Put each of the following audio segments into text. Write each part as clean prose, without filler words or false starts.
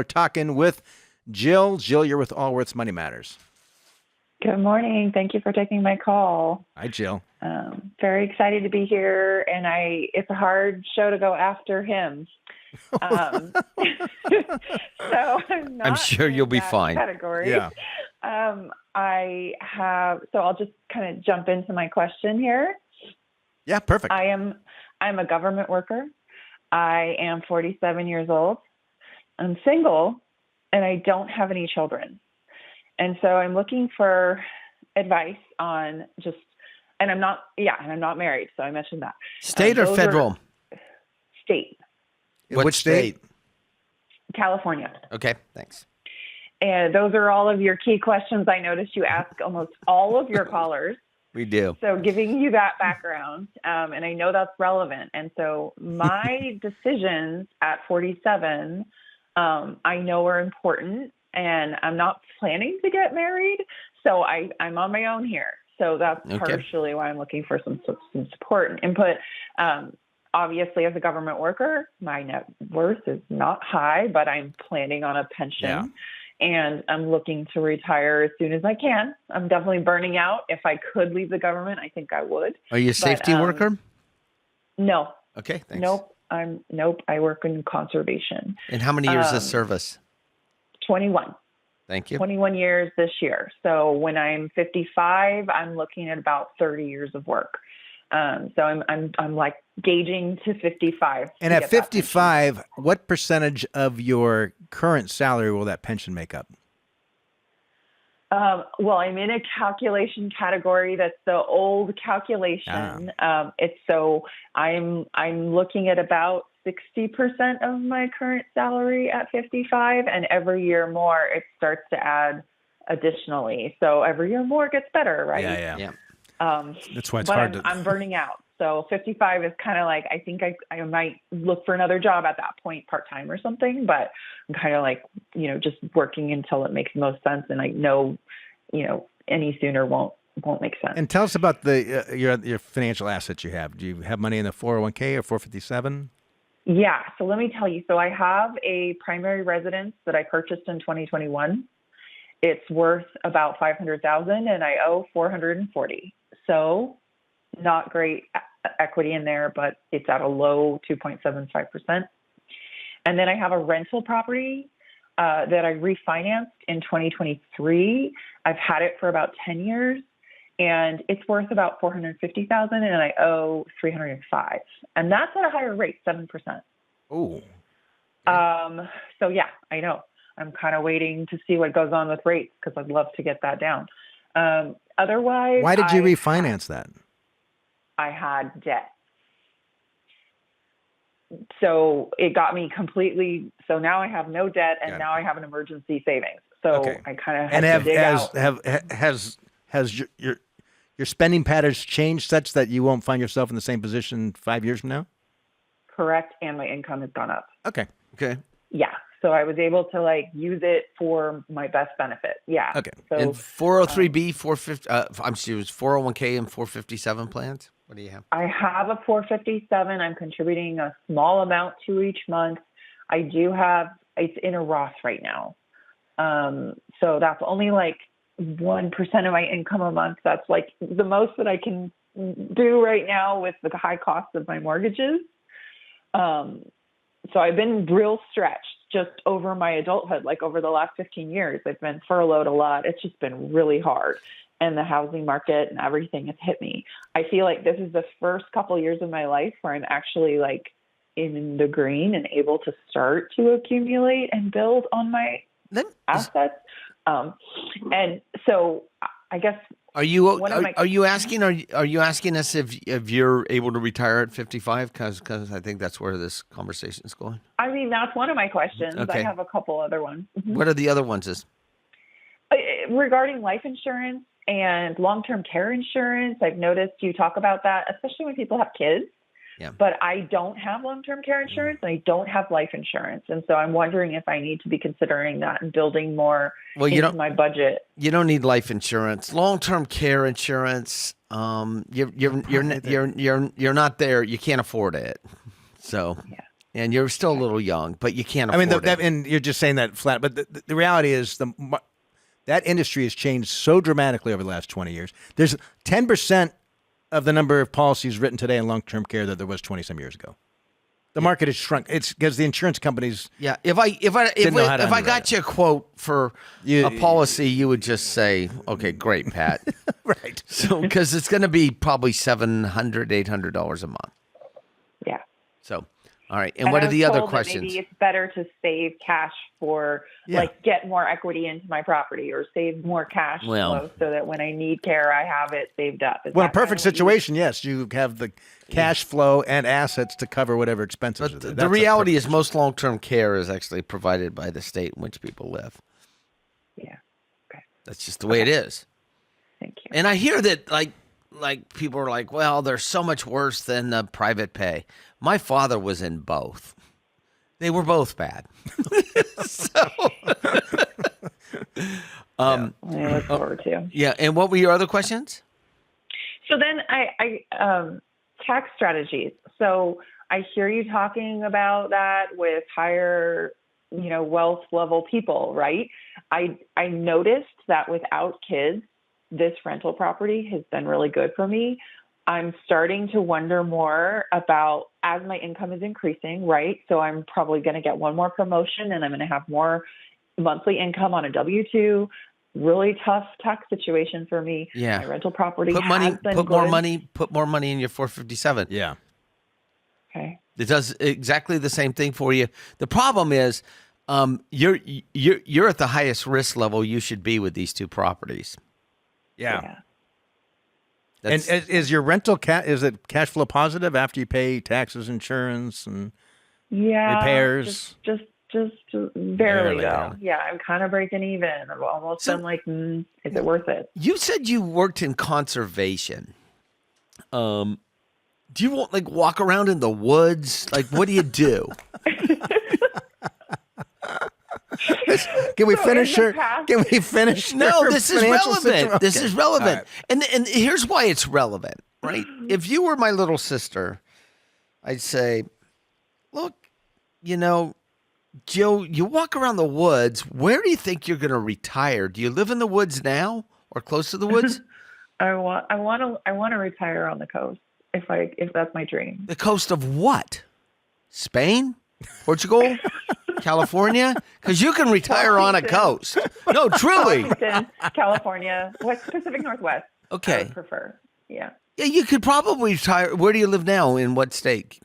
we're talking with Jill. Jill, you're with Allworth Money Matters. Good morning. Thank you for taking my call. Hi, Jill. Very excited to be here, and it's a hard show to go after him. So I'm sure you'll be fine. Category. Yeah. I'll just kind of jump into my question here. Yeah, perfect. I'm a government worker. I am 47 years old. I'm single, and I don't have any children. And so I'm looking for advice on and I'm not married. So I mentioned that. State or federal? State. Which state? California. Okay, thanks. And those are all of your key questions. I noticed you ask almost all of your callers. We do. So giving you that background, and I know that's relevant. And so my decisions at 47, I know are important. And I'm not planning to get married, so I'm on my own here. So that's partially why I'm looking for some support and input. Obviously, as a government worker, my net worth is not high, but I'm planning on a pension, and I'm looking to retire as soon as I can. I'm definitely burning out. If I could leave the government, I think I would. Are you a safety worker? No. Okay, thanks. Nope. I work in conservation. And how many years of service? 21. Thank you. 21 years this year. So when I'm 55, I'm looking at about 30 years of work. So I'm like gauging to 55. And at 55, what percentage of your current salary will that pension make up? Well, I'm in a calculation category that's the old calculation. I'm looking at about 60% of my current salary at 55, and every year more it starts to add additionally. So every year more gets better, right? Yeah. That's why it's hard to. I'm burning out. So 55 is kind of like, I think I might look for another job at that point, part-time or something, but I'm kind of like, just working until it makes the most sense. And I know, any sooner won't make sense. And tell us about your financial assets you have. Do you have money in the 401k or 457? Yeah. So let me tell you. So I have a primary residence that I purchased in 2021. It's worth about $500,000 and I owe $440,000. So not great equity in there, but it's at a low 2.75%. And then I have a rental property that I refinanced in 2023. I've had it for about 10 years. And it's worth about $450,000, and I owe $305,000, and that's at a higher rate, 7%. Oh. So yeah, I know. I'm kind of waiting to see what goes on with rates because I'd love to get that down. Otherwise, why did you refinance that? I had debt, so it got me completely. So now I have no debt, and now I have an emergency savings. So I kind of had to dig out. Has your spending patterns changed such that you won't find yourself in the same position 5 years from now? Correct, and my income has gone up. Okay. Yeah, so I was able to use it for my best benefit. Yeah. Okay. So, and 403B, 450. 401k and 457 plans. What do you have? I have a 457. I'm contributing a small amount to each month. I do have. It's in a Roth right now. So that's only 1% of my income a month. That's the most that I can do right now with the high cost of my mortgages. So I've been real stretched just over my adulthood, over the last 15 years. I've been furloughed a lot. It's just been really hard. And the housing market and everything has hit me. I feel like this is the first couple of years of my life where I'm actually in the green and able to start to accumulate and build on my assets. And so I guess are you asking us if you're able to retire at 55? Because I think that's where this conversation is going. I mean, that's one of my questions. Okay. I have a couple other ones. What are the other ones? Regarding life insurance and long-term care insurance, I've noticed you talk about that, especially when people have kids. Yeah. But I don't have long-term care insurance and I don't have life insurance. And so I'm wondering if I need to be considering that and building more into my budget. You don't need life insurance. Long-term care insurance, you're not there. You can't afford it. So and you're still a little young, but you can't I mean, afford it. and you're just saying that flat, but the reality is that industry has changed so dramatically over the last 20 years. There's 10% of the number of policies written today in long-term care that there was 20 some years ago. The market has shrunk. It's because the insurance companies. Yeah, if I got you a quote for a policy, you would just say, "Okay, great, Pat." Right. So because it's going to be probably $700-$800 a month. Yeah. So, all right. And what I are the was other told that questions? maybe it's better to save cash for get more equity into my property or save more cash flow so that when I need care, I have it saved up. Well, a perfect situation, yes. You have the cash flow and assets to cover whatever expenses. But the reality is most long-term care is actually provided by the state in which people live. Yeah. Okay. That's just the way it is. Thank you. And I hear that like people are like, well, they're so much worse than the private pay. My father was in both. They were both bad. I look forward to. Yeah. And what were your other questions? So then I tax strategies. So I hear you talking about that with higher, wealth level people, right? I noticed that without kids, this rental property has been really good for me. I'm starting to wonder more about as my income is increasing, right? So I'm probably going to get one more promotion and I'm going to have more monthly income on a W-2. Really tough tax situation for me. Yeah. My rental property Put more money in your 457. Yeah. Okay. It does exactly the same thing for you. The problem is you're at the highest risk level you should be with these two properties. Yeah. And is your rental is it cash flow positive after you pay taxes, insurance, and repairs? Just barely though. Yeah, I'm kind of breaking even. I've almost been like, is it worth it? You said you worked in conservation. Do you want walk around in the woods? Like, what do you do? Can we finish her? Can we finish? No, this is relevant. This is relevant. Right. And here's why it's relevant, right? If you were my little sister, I'd say, look, Joe, you walk around the woods. Where do you think you're going to retire? Do you live in the woods now or close to the woods? I want to retire on the coast if that's my dream. The coast of what? Spain? Portugal? California? Because you can retire on a coast. No, truly. Washington, California, Pacific Northwest. Okay. I would prefer. Yeah. Yeah, you could probably retire. Where do you live now? In what state?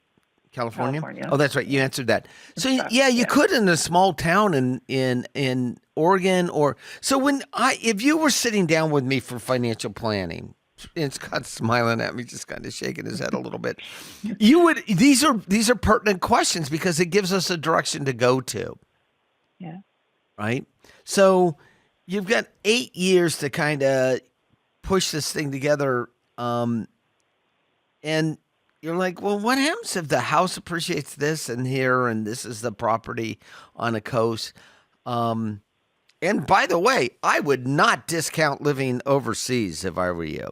California? California. Oh, that's right. You answered that. So yeah, you could in a small town in Oregon or so if you were sitting down with me for financial planning, and Scott's smiling at me, just kind of shaking his head a little bit. These are pertinent questions because it gives us a direction to go to. Yeah. Right? So you've got 8 years to kind of push this thing together. And you're like, well, what happens if the house appreciates this and here, and this is the property on a coast? And by the way, I would not discount living overseas if I were you.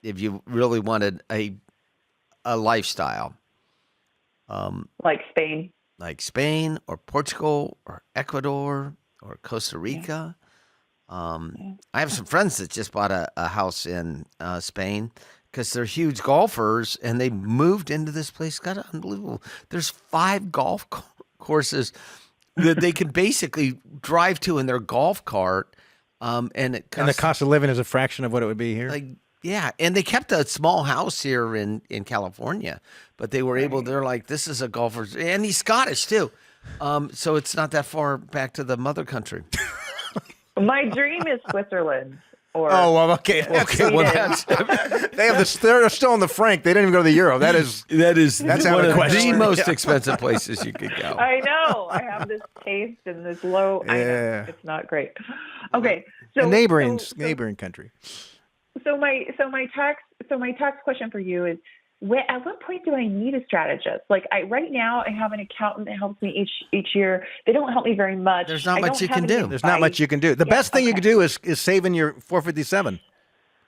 If you really wanted a lifestyle. Like Spain. Like Spain or Portugal or Ecuador or Costa Rica. I have some friends that just bought a house in Spain because they're huge golfers and they moved into this place. Got unbelievable. There's 5 golf courses that they can basically drive to in their golf cart. And the cost of living is a fraction of what it would be here. And they kept a small house here in California, but they were able. They're like, this is a golfer, and he's Scottish too, so it's not that far back to the mother country. My dream is Switzerland. Okay. Well, they're still in the franc. They didn't even go to the euro. That's one out of of question. the most expensive places you could go. I know. I have this taste and this low. I know. It's not great. Okay. So a neighboring country. So my tax question for you is, at what point do I need a strategist? Like right now, I have an accountant that helps me each year. They don't help me very much. There's not much you can do. There's not much you can do. The best thing you can do is save in your 457.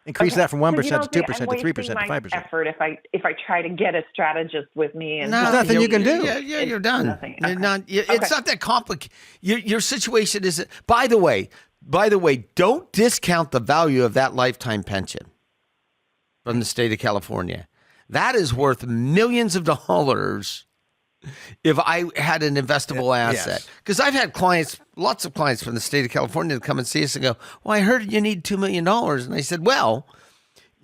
Increase that from 1% So you don't to think 2% I'm to 3% wasting to my 5%. effort if I try to get a strategist with me and No, There's nothing you can do. Yeah, you're done. nothing. You're Okay. not. It's not that complicated. Your situation isn't. By the way, don't discount the value of that lifetime pension from the state of California. That is worth millions of dollars if I had an investable asset. Yes. Because I've had clients, lots of clients from the state of California that come and see us and go, "Well, I heard you need $2 million," and I said, "Well."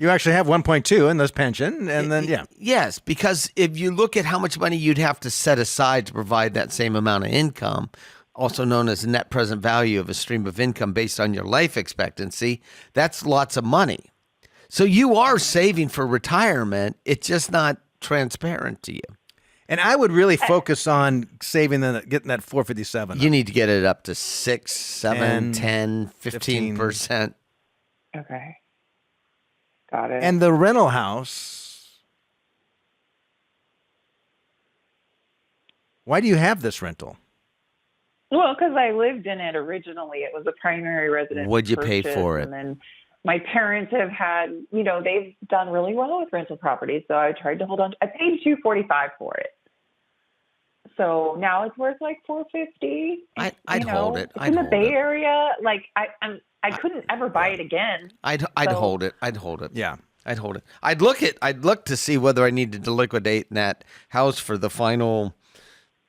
You actually have 1.2 in this pension, and then Yes, because if you look at how much money you'd have to set aside to provide that same amount of income, also known as the net present value of a stream of income based on your life expectancy, that's lots of money. So you are saving for retirement. It's just not transparent to you. And I would really focus on saving getting that 457. You need to get it up to 6, 7, 10, 10, 15%. Okay. Got it. And the rental house. Why do you have this rental? Well, because I lived in it originally. It was a primary residence. What'd you pay purchase, for it? And then my parents have had, they've done really well with rental properties. So I tried to hold on. I paid $245 for it. So now it's worth like $450. I'd hold it. It's I'd in the hold Bay it. Area. Like I couldn't ever buy it again. I'd So- hold it. I'd hold it. Yeah. I'd hold it. I'd look to see whether I needed to liquidate that house for the final,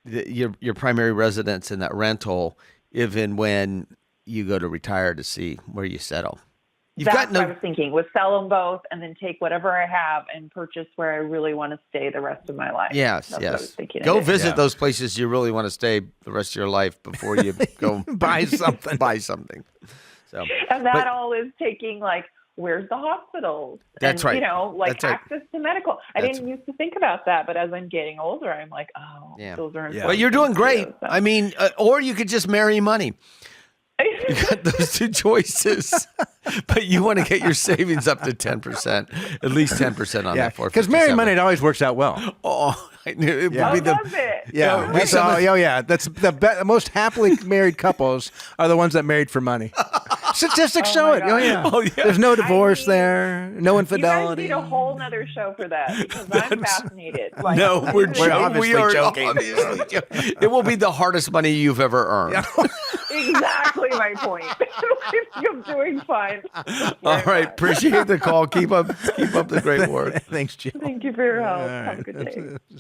your primary residence in that rental, if and when you go to retire, to see where you settle. That's what I was thinking, was sell them both and then take whatever I have and purchase where I really want to stay the rest of my life. Yes, That's what I was yes. thinking Go of it. visit Yeah. those places you really want to stay the rest of your life before you go Buy something. Buy something. So, And that but- all is taking where's the hospitals? That's and, right. That's right. access to medical. I That's- didn't used to think about that, but as I'm getting older, I'm like, Yeah. those are important. Well, you're doing great. too, so. I mean, or you could just marry money. You got those two choices, but you want to get your savings up to 10%, at least 10% on Yeah. that 457. Because married money, it always works out well. Oh, I knew it Yeah. would be How the. does it? Yeah. No, That's yeah. That's the most happily married couples are the ones that married for money. Statistics show my it. God. Oh yeah. Oh, yeah. There's no divorce mean, there. No You guys infidelity. need a whole nother show for that because I'm fascinated. No, we're obviously we are joking. obviously joking. It will be the hardest money you've ever earned. Exactly my point. I'm doing fine. All right, appreciate the call. Keep up the great work. Thanks, Jill. Thank you for your help. All Have a right. good day.